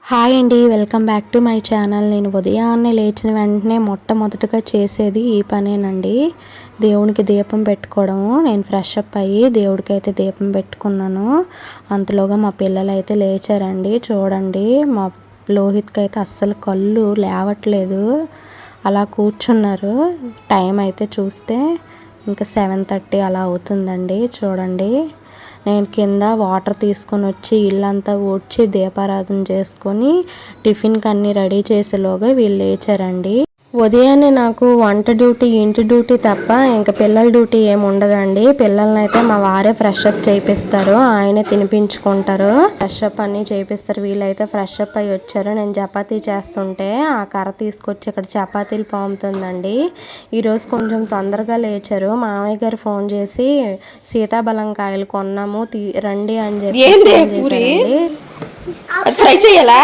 Hi అండి, welcome back to my channel. నేను ఉదయాన్నే లేచిన వెంటనే మొట్టమొదటిగా చేసేది ఈ పనేనండి. దేవునికి దీపం పెట్టుకోవడము. నేను ఫ్రెష్ అప్ అయ్యి దేవుడికి అయితే దీపం పెట్టుకున్నాను. అంతలోగా మా పిల్లలు అయితే లేచారండి. చూడండి, మా లోహిత్కి అయితే అస్సలు కళ్ళు లేవట్లేదు, అలా కూర్చున్నారు. టైం అయితే చూస్తే ఇంకా 7:30 అలా అవుతుందండి. చూడండి, నేను కింద వాటర్ తీసుకొని వచ్చి ఇల్లంతా ఊడ్చి దీపారాధన చేసుకొని టిఫిన్కి అన్నీ రెడీ చేసేలోగా వీళ్ళు లేచారండి. ఉదయాన్నే నాకు వంట డ్యూటీ, ఇంటి డ్యూటీ తప్ప ఇంకా పిల్లల డ్యూటీ ఏమి ఉండదండి. పిల్లల్ని అయితే మా వారే ఫ్రెష్ అప్ చేయిస్తారు, ఆయనే తినిపించుకుంటారు, ఫ్రెష్ అప్ అన్నీ చేయిస్తారు. వీళ్ళైతే ఫ్రెష్ అప్ అయ్యి వచ్చారు. నేను చపాతీ చేస్తుంటే ఆ కర్ర తీసుకొచ్చి ఇక్కడ చపాతీలు పాముతుందండి. ఈరోజు కొంచెం తొందరగా లేచారు. మామయ్య గారు ఫోన్ చేసి సీతాఫలం కాయలు కొన్నాము రండి అని చెప్పి ఫోన్ చేశారండి. ఫ్రై చేయాలా?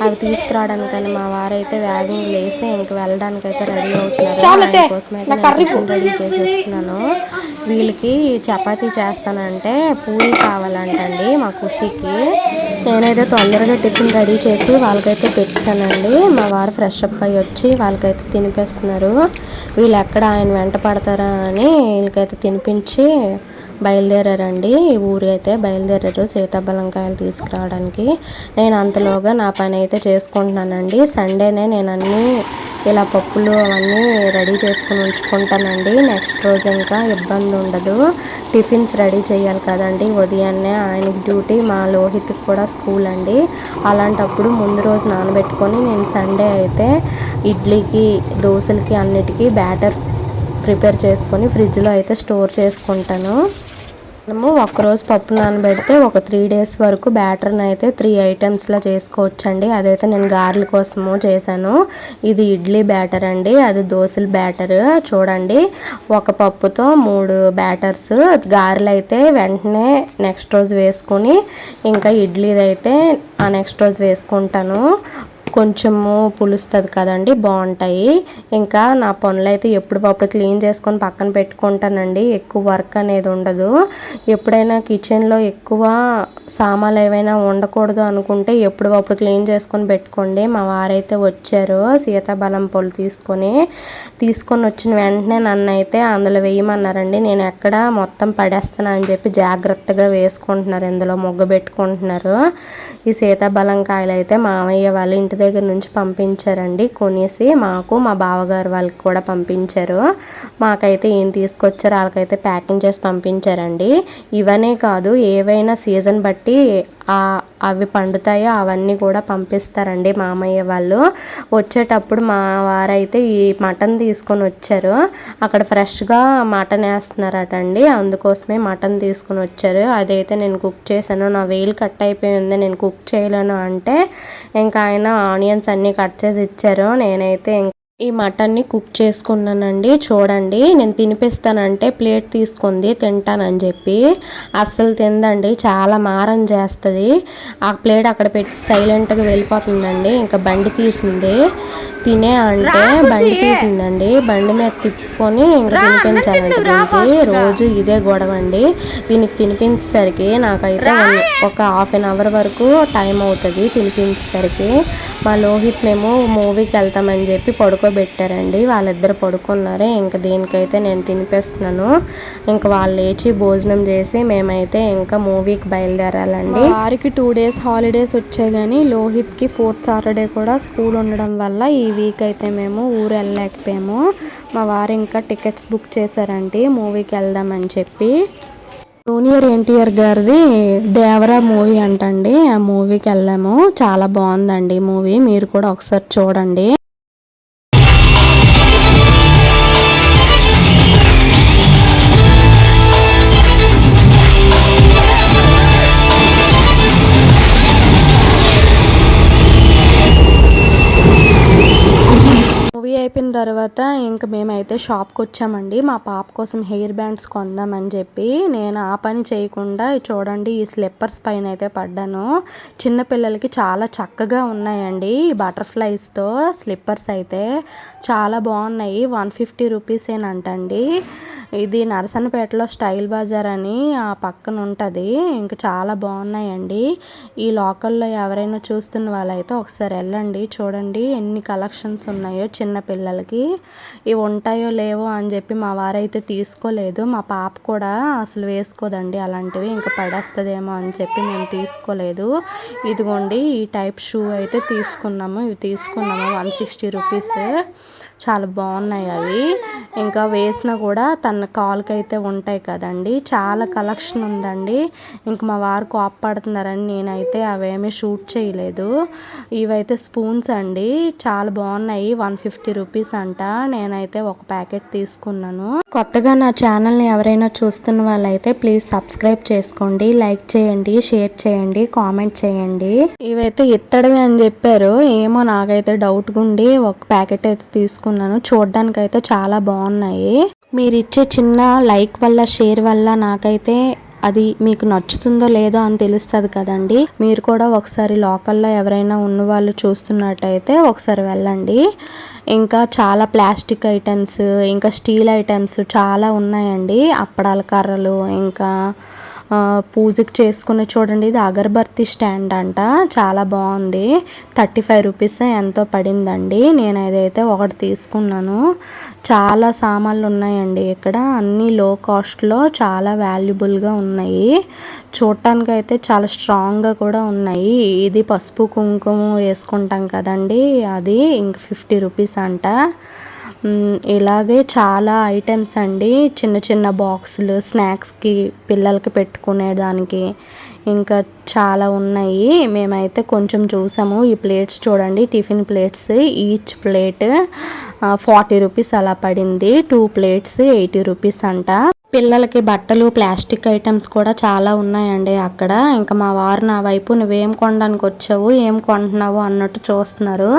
అవి తీసుకురావడానికని మా వారైతే వేగంగా లేసి ఇంక వెళ్ళడానికి అయితే రెడీ అవుతున్నారు. దానికోసం అయితే రెడీ చేసేస్తున్నాను. వీళ్ళకి చపాతీ చేస్తానంటే పూరి కావాలంటండి మా ఖుషికి. నేనైతే తొందరగా టిఫిన్ రెడీ చేసి వాళ్ళకైతే పెట్టానండి. మా వారు ఫ్రెష్ అప్ అయ్యి వచ్చి వాళ్ళకైతే తినిపిస్తున్నారు. వీళ్ళు ఎక్కడ ఆయన వెంట పడతారా అని వీళ్ళకైతే తినిపించి బయలుదేరారండి. ఈ ఊరు అయితే బయలుదేరారు సీతాఫలంకాయలు తీసుకురావడానికి. నేను అంతలోగా నా పని అయితే చేసుకుంటున్నానండి. సండేనే నేను అన్నీ ఇలా పప్పులు అవన్నీ రెడీ చేసుకుని ఉంచుకుంటానండి. నెక్స్ట్ రోజు ఇంకా ఇబ్బంది ఉండదు. టిఫిన్స్ రెడీ చేయాలి కదండి ఉదయాన్నే. ఆయనకి డ్యూటీ, మా లోహిత్కి కూడా స్కూల్ అండి. అలాంటప్పుడు ముందు రోజు నానబెట్టుకొని నేను సండే అయితే ఇడ్లీకి, దోశలకి అన్నిటికీ బ్యాటర్ ప్రిపేర్ చేసుకొని ఫ్రిడ్జ్లో అయితే స్టోర్ చేసుకుంటాను. మనము ఒక్కరోజు పప్పు నానబెడితే ఒక 3 days వరకు బ్యాటర్ని అయితే 3 items చేసుకోవచ్చండి. అదైతే నేను గారెల కోసము చేశాను. ఇది ఇడ్లీ బ్యాటర్ అండి, అది దోశల బ్యాటర్. చూడండి, ఒక పప్పుతో 3 బ్యాటర్స్. గారెలు అయితే వెంటనే నెక్స్ట్ రోజు వేసుకొని ఇంకా ఇడ్లీది అయితే ఆ నెక్స్ట్ రోజు వేసుకుంటాను. కొంచెము పులుస్తుంది కదండి, బాగుంటాయి. ఇంకా నా పనులు అయితే ఎప్పుడప్పుడు క్లీన్ చేసుకొని పక్కన పెట్టుకుంటానండి. ఎక్కువ వర్క్ అనేది ఉండదు. ఎప్పుడైనా కిచెన్లో ఎక్కువ సామాన్లు ఏవైనా ఉండకూడదు అనుకుంటే ఎప్పుడప్పుడు క్లీన్ చేసుకొని పెట్టుకోండి. మా వారైతే వచ్చారు సీతాఫలం పళ్ళు తీసుకొని వచ్చిన వెంటనే నన్ను అయితే అందులో వేయమన్నారండి. నేను ఎక్కడ మొత్తం పడేస్తాను అని చెప్పి జాగ్రత్తగా వేసుకుంటున్నారు, ఇందులో మొగ్గ పెట్టుకుంటున్నారు. ఈ సీతాఫలం కాయలు అయితే మామయ్య వాళ్ళ ఇంటి దగ్గర నుంచి పంపించారండి కొనేసి. మాకు మా బావగారు వాళ్ళకి కూడా పంపించారు. మాకైతే ఏం తీసుకొచ్చారో వాళ్ళకైతే ప్యాకింగ్ చేసి పంపించారండి. ఇవనే కాదు, ఏవైనా సీజన్ బట్టి అవి పండుతాయో అవన్నీ కూడా పంపిస్తారండి మామయ్య వాళ్ళు. వచ్చేటప్పుడు మా వారైతే ఈ మటన్ తీసుకొని వచ్చారు. అక్కడ ఫ్రెష్గా మటన్ వేస్తున్నారటండి, అందుకోసమే మటన్ తీసుకొని వచ్చారు. అదైతే నేను కుక్ చేశాను. నా వేలు కట్ అయిపోయింది, నేను కుక్ చేయలేను అంటే ఇంకా ఆయన ఆనియన్స్ అన్నీ కట్ చేసి ఇచ్చారు. నేనైతే ఈ మటన్ని కుక్ చేసుకున్నానండి. చూడండి, నేను తినిపిస్తానంటే ప్లేట్ తీసుకుంది తింటానని చెప్పి అస్సలు తిందండి. చాలా మారం చేస్తుంది. ఆ ప్లేట్ అక్కడ పెట్టి సైలెంట్గా వెళ్ళిపోతుందండి. ఇంకా బండి తీసింది తినే అంటే బండి తీసిందండి. బండి మీద తిప్పుకొని ఇంకా తినిపించాలంటే దీనికి రోజు ఇదే గొడవ అండి. దీనికి తినిపించేసరికి నాకైతే ఒక 1/2 hour వరకు టైం అవుతుంది తినిపించేసరికి. మా లోహిత్ మేము మూవీకి వెళ్తామని చెప్పి పడుకోబెట్టారండి. వాళ్ళిద్దరు పడుకున్నారు. ఇంకా దీనికైతే నేను తినిపిస్తున్నాను. ఇంకా వాళ్ళు లేచి భోజనం చేసి మేమైతే ఇంకా మూవీకి బయలుదేరాలండి. వారికి 2 days హాలిడేస్ వచ్చాయి, కానీ లోహిత్కి 4th Saturday కూడా స్కూల్ ఉండడం వల్ల ఈ వీక్ అయితే మేము ఊరు వెళ్ళలేకపోయాము. మా వారు ఇంకా టికెట్స్ బుక్ చేశారండి మూవీకి వెళ్దామని చెప్పి. జూనియర్ ఎన్టీఆర్ గారిది దేవరా మూవీ అంటండి. ఆ మూవీకి వెళ్ళాము. చాలా బాగుందండి మూవీ, మీరు కూడా ఒకసారి చూడండి. మూవీ అయిపోయిన తర్వాత ఇంకా మేమైతే షాప్కి వచ్చామండి. మా పాప కోసం హెయిర్ బ్యాండ్స్ కొందామని చెప్పి. నేను ఆ పని చేయకుండా చూడండి ఈ స్లిప్పర్స్ పైన అయితే పడ్డాను. చిన్నపిల్లలకి చాలా చక్కగా ఉన్నాయండి ఈ బటర్ఫ్లైస్తో స్లిప్పర్స్ అయితే చాలా బాగున్నాయి. 150 రూపీసేనంటండి. ఇది నరసన్నపేటలో స్టైల్ బజార్ అని ఆ పక్కన ఉంటుంది. ఇంకా చాలా బాగున్నాయండి. ఈ లోకల్లో ఎవరైనా చూస్తున్న వాళ్ళైతే ఒకసారి వెళ్ళండి, చూడండి ఎన్ని కలెక్షన్స్ ఉన్నాయో చిన్న పిల్లలకి. ఇవి ఉంటాయో లేవో అని చెప్పి మా వారైతే తీసుకోలేదు. మా పాప కూడా అసలు వేసుకోదండి అలాంటివి, ఇంకా పడేస్తుందేమో అని చెప్పి మేము తీసుకోలేదు. ఇదిగోండి ఈ టైప్ షూ అయితే తీసుకున్నాము. ఇవి తీసుకున్నాము 160 రూపీస్. చాలా బాగున్నాయి అవి. ఇంకా వేసినా కూడా తన కాలుకైతే ఉంటాయి కదండి. చాలా కలెక్షన్ ఉందండి. ఇంక మా వారు కోప్పడుతున్నారని నేనైతే అవేమీ షూట్ చేయలేదు. ఇవైతే స్పూన్స్ అండి, చాలా బాగున్నాయి. 150 రూపీస్ అంట. నేనైతే ఒక ప్యాకెట్ తీసుకున్నాను. కొత్తగా నా ఛానల్ని ఎవరైనా చూస్తున్న వాళ్ళైతే ప్లీజ్ సబ్స్క్రైబ్ చేసుకోండి, లైక్ చేయండి, షేర్ చేయండి, కామెంట్ చేయండి. ఇవైతే ఇత్తడమే అని చెప్పారు, ఏమో నాకైతే డౌట్గా ఉండి ఒక ప్యాకెట్ అయితే తీసుకున్నాను. చూడడానికి అయితే చాలా బాగున్నాయి. మీరు ఇచ్చే చిన్న లైక్ వల్ల, షేర్ వల్ల నాకైతే అది మీకు నచ్చుతుందో లేదో అని తెలుస్తుంది కదండి. మీరు కూడా ఒకసారి లోకల్లో ఎవరైనా ఉన్నవాళ్ళు చూస్తున్నట్టయితే ఒకసారి వెళ్ళండి. ఇంకా చాలా ప్లాస్టిక్ ఐటమ్స్, ఇంకా స్టీల్ ఐటమ్స్ చాలా ఉన్నాయండి. అప్పడాల కర్రలు, ఇంకా పూజకి చేసుకుని చూడండి, ఇది అగరబత్తి స్టాండ్ అంట. చాలా బాగుంది. 35 రూపీస్ ఎంతో పడిందండి. నేను అదైతే ఒకటి తీసుకున్నాను. చాలా సామాన్లు ఉన్నాయండి ఇక్కడ, అన్నీ లో కాస్ట్లో చాలా వాల్యుబుల్గా ఉన్నాయి. చూడటానికి అయితే చాలా స్ట్రాంగ్గా కూడా ఉన్నాయి. ఇది పసుపు కుంకుమ వేసుకుంటాం కదండి, అది ఇంక 50 రూపీస్ అంట. ఇలాగే చాలా ఐటమ్స్ అండి, చిన్న చిన్న బాక్సులు స్నాక్స్కి పిల్లలకి పెట్టుకునేదానికి ఇంకా చాలా ఉన్నాయి. మేమైతే కొంచెం చూసాము. ఈ ప్లేట్స్ చూడండి, tiffin plates. Each plate 40 rupees అలా పడింది. 2 ప్లేట్స్ 80 రూపీస్ అంట. పిల్లలకి బట్టలు, ప్లాస్టిక్ ఐటమ్స్ కూడా చాలా ఉన్నాయండి అక్కడ. ఇంకా మా వారు నా వైపు నువ్వేం కొనడానికి వచ్చావు, ఏం కొంటున్నావు అన్నట్టు చూస్తున్నారు.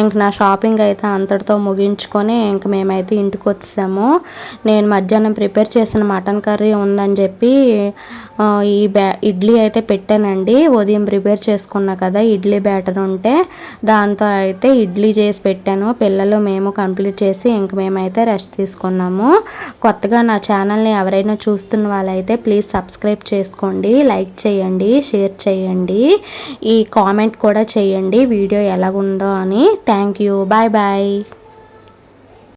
ఇంక నా షాపింగ్ అయితే అంతటితో ముగించుకొని ఇంక మేమైతే ఇంటికి వచ్చాము. నేను మధ్యాహ్నం ప్రిపేర్ చేసిన మటన్ కర్రీ ఉందని చెప్పి ఇడ్లీ అయితే పెట్టానండి. ఉదయం ప్రిపేర్ చేసుకున్నా కదా ఇడ్లీ బ్యాటర్ ఉంటే, దాంతో అయితే ఇడ్లీ చేసి పెట్టాను. పిల్లలు మేము కంప్లీట్ చేసి ఇంక మేమైతే రెస్ట్ తీసుకున్నాము. కొత్తగా నా ఛానల్ని ఎవరైనా చూస్తున్న వాళ్ళైతే ప్లీజ్ సబ్స్క్రైబ్ చేసుకోండి, లైక్ చేయండి, షేర్ చేయండి, ఈ కామెంట్ కూడా చేయండి వీడియో ఎలాగుందో అని. Thank you. Bye bye.